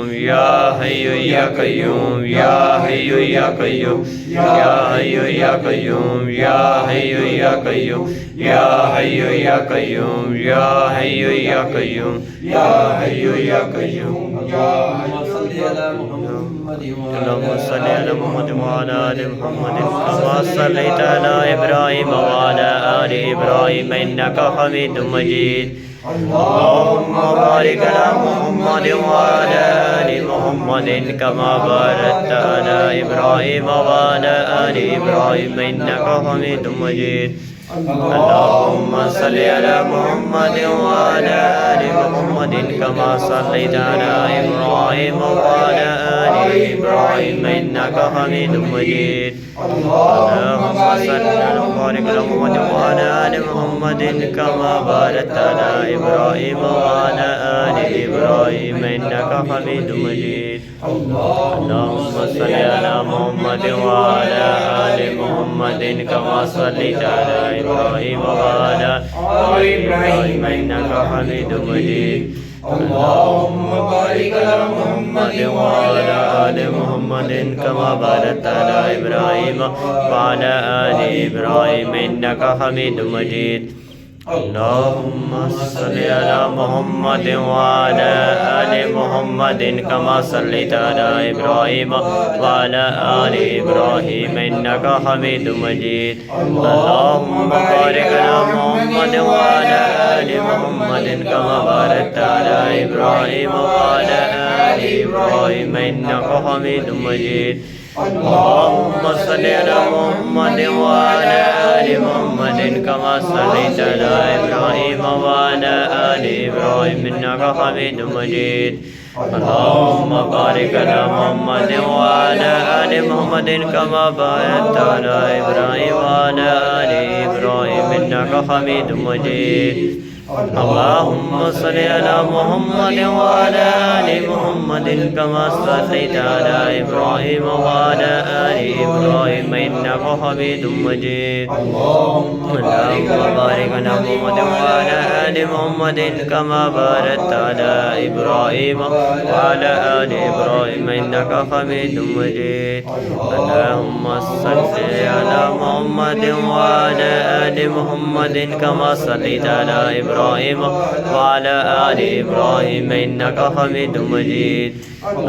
قيوم يا حي يا قيوم يا حي يا قيوم يا حي يا قيوم يا حي يا قيوم يا حي يا قيوم يا حي يا قيوم يا حي يا قيوم يا صل على محمد اللهم صل على محمد وعلى ال محمد كما صليت على ابراهيم وعلى ال ابراهيم انك حميد مجيد اللهم بارك على محمد وعلى ال محمد كما باركت على ابراهيم وعلى ال ابراهيم انك حميد مجيد اللهم صل على محمد وعلى ال محمد كما صليت على ابراهيم وعلى ال ابراهيم انك حميد مجيد اللهم صل وبارك على محمد وعلى ال محمد كما باركت على ابراهيم وعلى ال ابراهيم انك حميد مجيد اللهم صل على محمد وعلى ال محمد كما صليت على ابراهيم وعلى ال ابراهيم انك حميد مجيد اللهم بارك على محمد وعلى ال محمد كما باركت على ابراهيم وعلى ال ابراهيم انك حميد مجيد اللهم صل على محمد وعلى ال محمد كما صليت على ابراهيم وعلى ال ابراهيم انك حميد مجيد اللهم بارك على محمد وعلى ال محمد كما باركت على ابراهيم وعلى ال ابراهيم انك حميد مجيد اللهم صل على محمد وعلى ال محمد كما صليت على ابراهيم وعلى ال ابراهيم انك حميد مجيد اللهم بارك على محمد وعلى ال محمد كما باركت على ابراهيم وعلى ال ابراهيم انك حميد مجيد اللهم صل على محمد وعلى ال محمد كما صليت على ابراهيم وعلى ال ابراهيم انك حميد مجيد اللهم بارك على محمد وعلى ال محمد كما باركت على ابراهيم وعلى ال ابراهيم انك حميد مجيد اللهم صل على محمد وعلى ال محمد كما صليت على ابراهيم وعلى ال ابراهيم انك حميد مجيد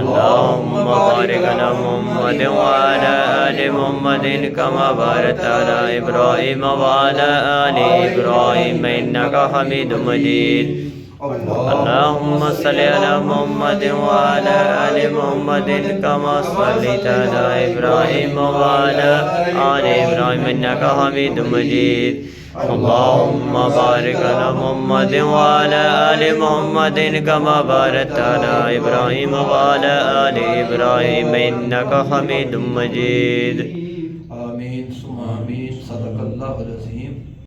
اللهم بارك على محمد وعلى ال محمد كما باركت على ابراهيم وعلى ال ابراهيم انك حميد مجيد اللهم صل على محمد وعلى ال محمد كما صليت على ابراهيم وعلى ال ابراهيم انك حميد مجيد اللهم بارك على محمد وعلى ال محمد كما باركت على ابراهيم وعلى ال ابراهيم انك حميد مجيد آمين ثم آمين صدق الله العظيم